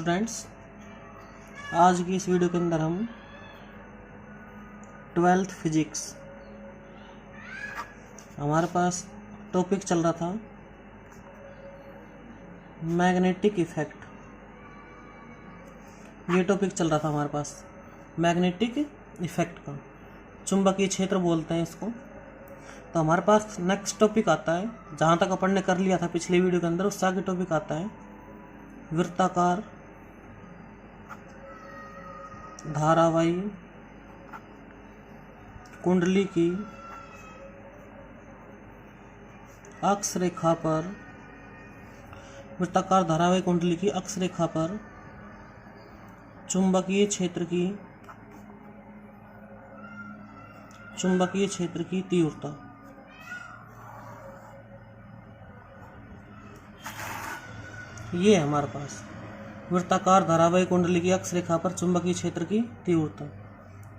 Students, आज की इस वीडियो के अंदर हम 12th फिजिक्स हमारे पास टॉपिक चल रहा था मैग्नेटिक इफेक्ट। ये टॉपिक चल रहा था हमारे पास मैग्नेटिक इफेक्ट का, चुंबकीय क्षेत्र बोलते हैं इसको। तो हमारे पास नेक्स्ट टॉपिक आता है, जहाँ तक अपन ने कर लिया था पिछले वीडियो के अंदर, उससे आगे टॉपिक आता है वृत्ताकार धारावाही कुंडली की अक्ष रेखा पर, वृत्ताकार धारावाही कुंडली की अक्ष रेखा पर चुंबकीय क्षेत्र की तीव्रता। ये है हमारे पास वृत्ताकार धारावाही कुंडली की अक्ष रेखा पर चुंबकीय क्षेत्र की तीव्रता।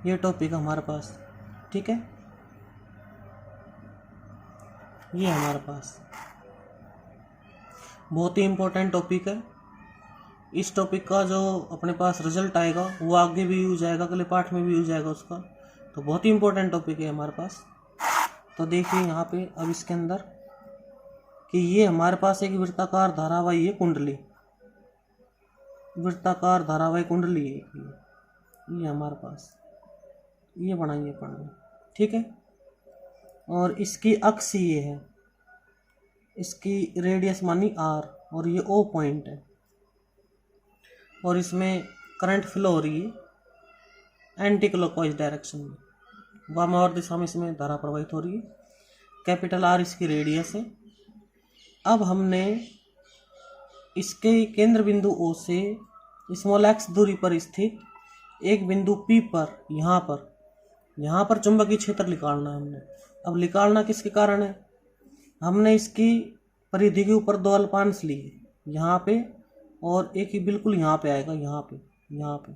ये टॉपिक हमारे पास, ठीक है। ये हमारे पास बहुत ही इम्पोर्टेंट टॉपिक है। इस टॉपिक का जो अपने पास रिजल्ट आएगा वो आगे भी यूज आएगा, अगले पार्ट में भी यूज आएगा उसका। तो बहुत ही इम्पोर्टेंट टॉपिक है हमारे पास। तो देखिए यहाँ पे अब इसके अंदर कि ये हमारे पास एक वृत्ताकार धारावाही है कुंडली, वृत्ताकार धारावाही कुंडली है ये हमारे पास, ये बनाइए पढ़ना, ठीक है। और इसकी अक्ष ये है, इसकी रेडियस मानी r, और ये O पॉइंट है, और इसमें करंट फ्लो हो रही है एंटी क्लॉकवाइज डायरेक्शन में, वामावर्त दिशा में इसमें धारा प्रवाहित हो रही है। कैपिटल R इसकी रेडियस है। अब हमने इसके केंद्र बिंदु O से स्मॉल x दूरी पर स्थित एक बिंदु P पर यहाँ पर चुंबकीय क्षेत्र निकालना है हमने। अब निकालना किसके कारण है, हमने इसकी परिधि के ऊपर दो अल्पांश लिए यहाँ पे, और एक ही बिल्कुल यहाँ पे आएगा, यहाँ पे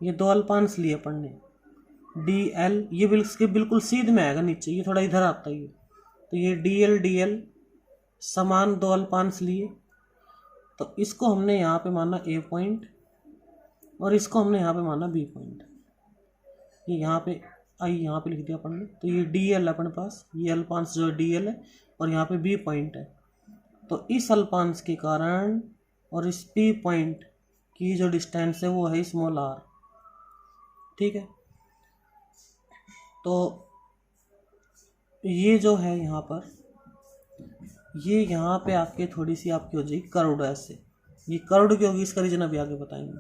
ये दो अल्पांश लिए अपन ने DL, ये इसके बिल्कुल सीध में आएगा नीचे, ये थोड़ा इधर आता है। तो ये DL समान दो अल्पांश लिए। तो इसको हमने यहाँ पे माना A पॉइंट, और इसको हमने यहाँ पे माना B पॉइंट। ये यहाँ पे यहाँ पे लिख दिया अपन ने। तो ये DL अपने पास, ये अल्पांश जो DL है, और यहाँ पे B पॉइंट है। तो इस अल्पांश के कारण और इस P पॉइंट की जो डिस्टेंस है वो है स्मॉल r, ठीक है। तो ये जो है यहाँ पर, ये यहाँ पे आके थोड़ी सी आपकी हो जाएगी कर्व्ड ऐसे। ये कर्व्ड की होगी, इसका रीजन अभी आगे बताएंगे।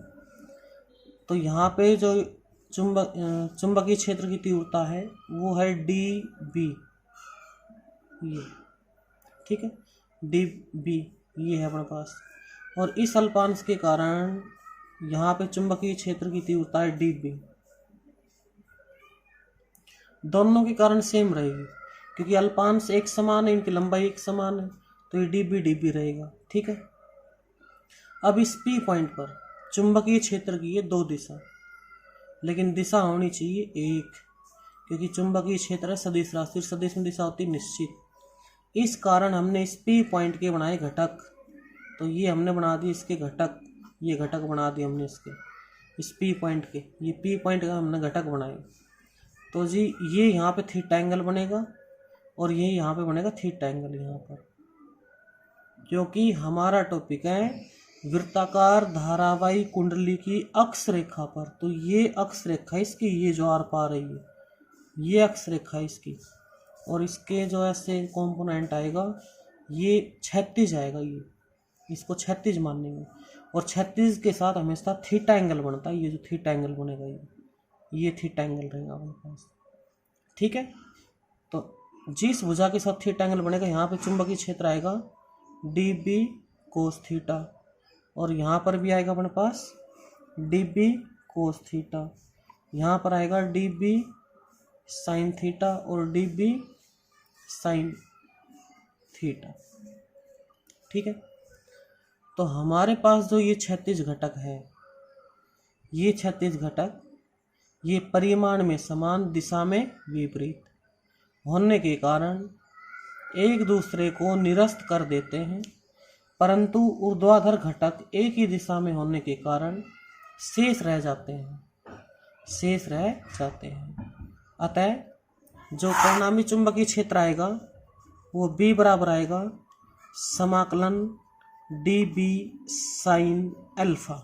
तो यहाँ पे जो चुंबकीय क्षेत्र की तीव्रता है वो है dB, ये, ठीक है, dB ये है अपने पास। और इस अल्पांश के कारण यहाँ पे चुंबकीय क्षेत्र की तीव्रता है dB। दोनों के कारण सेम रहेगी क्योंकि अल्पांश एक समान है, इनकी लंबाई एक समान है, तो ये dB रहेगा, ठीक है। अब इस P पॉइंट पर चुंबकीय क्षेत्र की ये दो दिशा, लेकिन दिशा होनी चाहिए एक, क्योंकि चुंबकीय क्षेत्र है सदिश राशि, सदिश में दिशा होती है निश्चित। इस कारण हमने इस P पॉइंट के बनाए घटक, तो ये हमने बना दिए इसके घटक, ये घटक बना दिए हमने इसके, इस P पॉइंट के, ये P पॉइंट का हमने घटक बनाए। तो जी ये यहाँ पे थीटा एंगल बनेगा, और ये यहाँ पे बनेगा थीटा एंगल यहाँ पर, क्योंकि हमारा टॉपिक है वृत्ताकार धारावाही कुंडली की अक्ष रेखा पर। तो ये अक्ष रेखा इसकी, ये जो आर पार रही है, ये अक्ष रेखा इसकी, और इसके जो ऐसे कंपोनेंट आएगा ये क्षैतिज आएगा, ये इसको क्षैतिज मानेंगे, और क्षैतिज के साथ हमेशा थीटा एंगल बनता है। ये जो थीटा एंगल बनेगा ये थीटा एंगल रहेगा हमारे पास, ठीक है। तो जिस भुजा के साथ थीटा एंगल बनेगा यहाँ पे चुंबकीय क्षेत्र आएगा dB कोस थीटा, और यहाँ पर भी आएगा अपने पास dB कोस थीटा, यहाँ पर आएगा dB साइन थीटा और dB साइन थीटा, ठीक है। तो हमारे पास जो ये क्षैतिज घटक है, ये क्षैतिज घटक ये परिमाण में समान, दिशा में विपरीत होने के कारण एक दूसरे को निरस्त कर देते हैं। परंतु ऊर्ध्वाधर घटक एक ही दिशा में होने के कारण शेष रह जाते हैं। अतः जो परिणामी चुंबकीय क्षेत्र आएगा वो B बराबर आएगा समाकलन dB साइन अल्फा।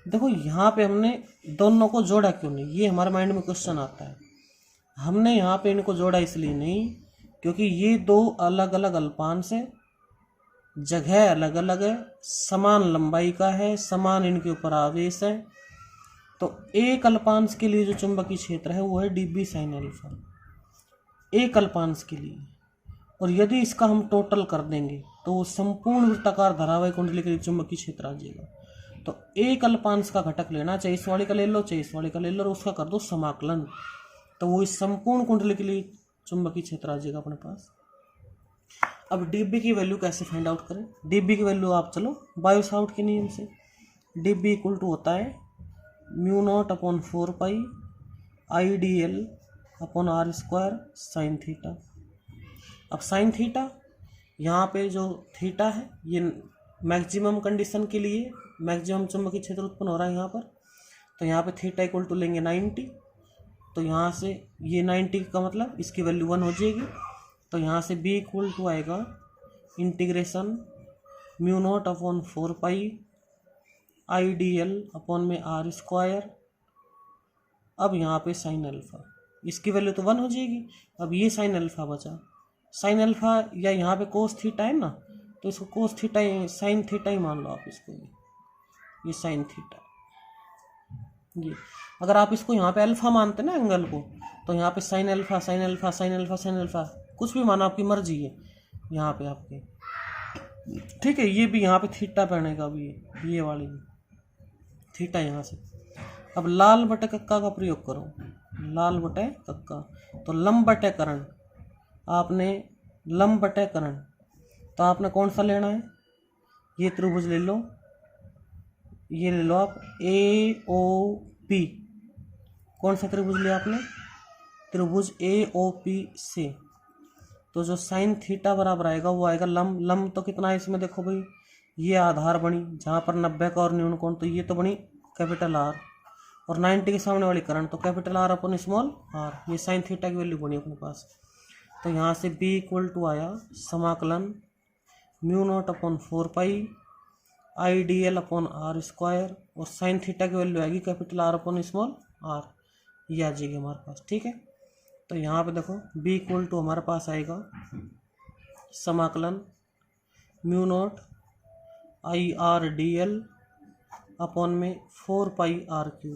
देखो यहाँ पे हमने दोनों को जोड़ा क्यों नहीं, ये हमारे माइंड में क्वेश्चन आता है। हमने यहाँ पे इनको जोड़ा इसलिए नहीं क्योंकि ये दो अलग अलग अल्पांश है, जगह अलग अलग है, समान लंबाई का है, समान इनके ऊपर आवेश है। तो एक अल्पांश के लिए जो चुंबकीय क्षेत्र है वो है dB साइन अल्फा, एक अल्पांश के लिए। और यदि इसका हम टोटल कर देंगे तो वो संपूर्ण वृत्ताकार धारावाही कुंडली के लिए चुंबकीय क्षेत्र आ जाएगा। तो एक अल्पांश का घटक लेना, चाहे इस वाले का ले लो चाहे इस वाले का ले लो, और उसका कर दो समाकलन, तो वो इस संपूर्ण कुंडली के लिए चुंबकीय क्षेत्र आ जाएगा अपने पास। अब dB की वैल्यू कैसे फाइंड आउट करें? dB की वैल्यू आप चलो बायो-सावर्ट के नियम से, dB इक्वल टू होता है μ0/4 IDL upon r square sine theta. अब साइन थीटा यहाँ पे जो थीटा है ये मैक्सिमम कंडीशन के लिए मैक्सिमम चुंबकीय क्षेत्र उत्पन्न हो रहा है यहाँ पर, तो यहाँ पे थीटा इक्वल टू लेंगे 90। तो यहाँ से ये 90 का मतलब इसकी वैल्यू 1 हो जाएगी। तो यहाँ से B इक्वल टू आएगा इंटीग्रेशन μ0/4 IDL अपॉन में r स्क्वायर। अब यहाँ पे साइन अल्फा, इसकी वैल्यू तो 1 हो जाएगी। अब ये साइन अल्फा बचा, साइन अल्फा या यहाँ पे कोस थीटा है ना, तो इसको कोस थीटा साइन थीटा ही मान लो आप इसको, ये साइन थीटा। ये अगर आप इसको यहाँ पे अल्फा मानते ना एंगल को, तो यहाँ पे sine alpha sine alpha sine alpha sine alpha कुछ भी मानो, आपकी मर्जी है यहाँ पे आपके, ठीक है। ये भी यहाँ पे थीटा पड़ेगा, अभी ये वाली थीटा यहाँ से। अब लाल बटे कक्का का प्रयोग करो, लाल बटे कक्का, तो लंब बटे कर्ण, आपने लंब बटे कर्ण, तो आपने कौन सा लेना है? ये त्रिभुज ले लो, ये ले लो आप AOP। कौन सा त्रिभुज लिया आपने? त्रिभुज AOP से। तो जो साइन थीटा बराबर आएगा वो आएगा लंब। लंब तो कितना है इसमें देखो भाई, ये आधार बनी जहाँ पर 90 का और न्यून कोण, तो ये तो बनी कैपिटल R, और 90 के सामने वाली कर्ण तो कैपिटल R अपन स्मॉल r। ये साइन थीटा की वैल्यू बनी अपने पास। तो यहाँ से B इक्वल टू आया समाकलन μ0/4 IDL अपॉन r स्क्वायर, और साइन थीटा की वैल्यू आएगी capital R upon small r, ये आ जाएगी हमारे पास, ठीक है। तो यहाँ पे देखो B इक्वल टू हमारे पास आएगा समाकलन μ0 IRDL अपॉन में 4πr3,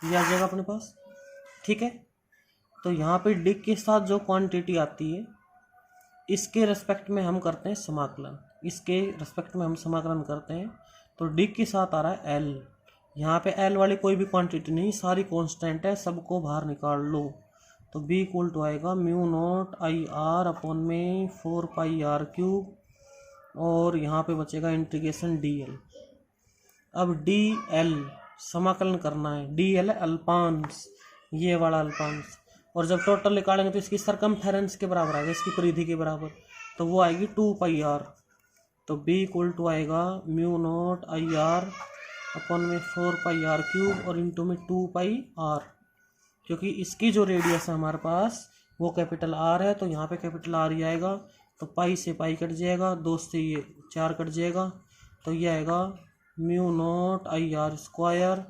ये आ जाएगा अपने पास, ठीक है। तो यहाँ पे D के साथ जो क्वांटिटी आती है इसके रेस्पेक्ट में हम करते हैं समाकलन, इसके रेस्पेक्ट में हम समाकलन करते हैं। तो D के साथ आ रहा है L, यहाँ पे L वाली कोई भी क्वांटिटी नहीं, सारी कांस्टेंट है, सबको बाहर निकाल लो। तो B इक्वल टू आएगा μ0 IR अपॉन में 4πr3, और यहाँ पे बचेगा इंटीग्रेशन DL। अब DL समाकलन करना है, DL है अल्पांश, ये वाला अल्पांश, और जब टोटल निकालेंगे तो इसकी सरकमफेरेंस के बराबर आएगा, इसकी परिधि के बराबर, तो वो आएगी 2πr। तो B इक्वल टू आएगा μ0 IR अपॉन में 4πr3 और इंटू में 2πr, क्योंकि इसकी जो रेडियस है हमारे पास वो कैपिटल R है, तो यहाँ पे कैपिटल R ही आएगा। तो पाई से पाई कट जाएगा, 2 से ये 4 कट जाएगा, तो ये आएगा μ0 IR स्क्वायर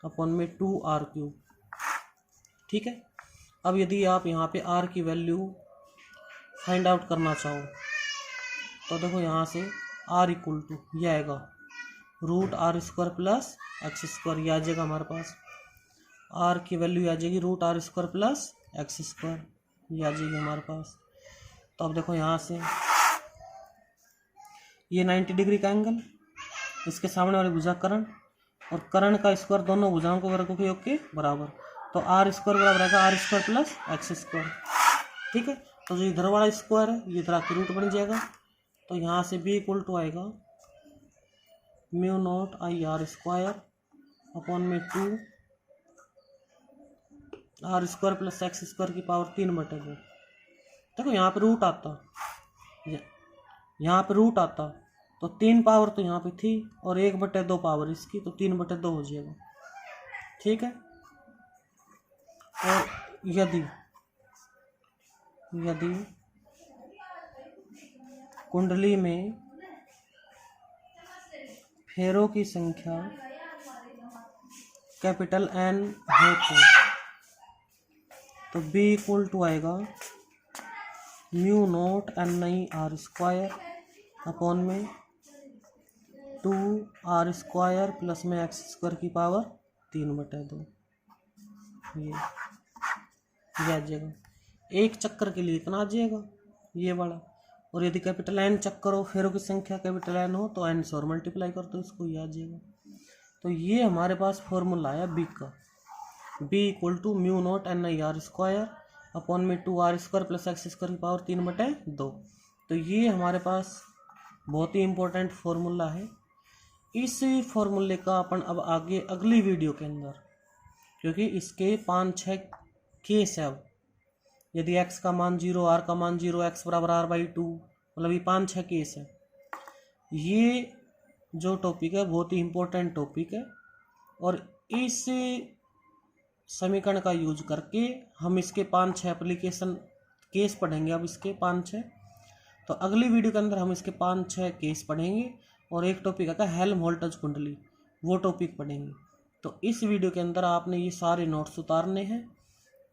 अपॉन में 2r3, ठीक है। अब यदि आप यहाँ पे R की वैल्यू फाइंड आउट करना चाहो तो देखो यहाँ से R इक्वल टू ये आएगा √r square plus x square, ये आ जाएगा हमारे पास। R की वैल्यू आ जाएगी √r square plus x square, ये आ जाएगी हमारे पास। तो अब देखो यहाँ से ये 90 डिग्री का एंगल, इसके सामने वाली भुजा कर्ण, और कर्ण का स्क्वायर दोनों भुजाओं को वर्गों के योग के बराबर, तो R स्क्वायर बराबर आएगा r square plus x square, ठीक है। तो जो इधर वाला स्क्वायर है ये इधर आके रूट बन जाएगा। तो यहाँ से B इक्वल टू आएगा μ0 IR स्क्वायर अपॉन में 2r square plus x square की पावर 3/2। देखो यहाँ पे रूट आता, यहाँ पे रूट आता तो 3 पावर तो यहाँ पे थी और 1/2 पावर इसकी, तो 3/2 हो जाएगा। ठीक है। और यदि कुंडली में फेरों की संख्या कैपिटल N है तो B = आएगा μ0 अपॉन में 2r² प्लस में x² की पावर 3/2। ये आ जाएगा। एक चक्कर के लिए इतना आ जाएगा ये वाला। और यदि कैपिटल N चक्कर हो, फेरों की संख्या कैपिटल N हो तो N से और मल्टीप्लाई कर दो इसको, ये आ जाएगा। तो ये हमारे पास फॉर्मूला आया B का। B = μ0 अपॉन में 2r² प्लस x² की पावर 3/2। तो ये हमारे पास बहुत ही इम्पोर्टेंट फॉर्मूला है। इस फॉर्मूले का अपन अब आगे अगली वीडियो के अंदर, क्योंकि इसके 5-6 केस है। अब यदि x का मान 0, r का मान 0, x = r/2, मतलब ये 5-6 केस है। ये जो टॉपिक है बहुत ही इम्पोर्टेंट टॉपिक है और इस समीकरण का यूज करके हम इसके 5-6 एप्लीकेशन केस पढ़ेंगे। अब इसके 5-6, तो अगली वीडियो के अंदर हम इसके 5-6 केस पढ़ेंगे और एक टॉपिक आता है हेल्महोल्ट्ज़ कुंडली, वो टॉपिक पढ़ेंगे। तो इस वीडियो के अंदर आपने ये सारे नोट्स उतारने हैं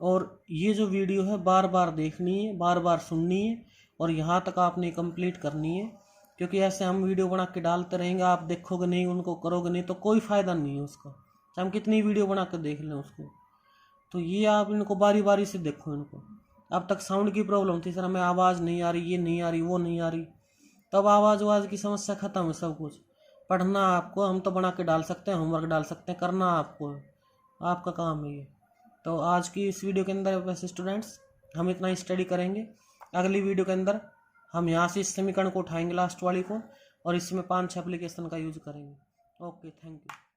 और ये जो वीडियो है बार बार देखनी है, बार बार सुननी है और यहाँ तक आपने कंप्लीट करनी है। क्योंकि ऐसे हम वीडियो बना के डालते रहेंगे, आप देखोगे नहीं, उनको करोगे नहीं तो कोई फ़ायदा नहीं है उसका, चाहे हम कितनी वीडियो बना कर देख लें उसको। तो ये आप इनको बारी बारी से देखो इनको। अब तक साउंड की प्रॉब्लम थी, सर हमें आवाज़ नहीं आ रही, ये नहीं आ रही, वो नहीं आ रही, तब आवाज़ की समस्या ख़त्म है। सब कुछ पढ़ना आपको, हम तो बना के डाल सकते हैं, होमवर्क डाल सकते हैं, करना आपको, आपका काम है ये। तो आज की इस वीडियो के अंदर वैसे स्टूडेंट्स हम इतना ही स्टडी करेंगे। अगली वीडियो के अंदर हम यहाँ से इस समीकरण को उठाएंगे लास्ट वाली को और इसमें 5-6 एप्लीकेशन का यूज करेंगे। Okay, thank you.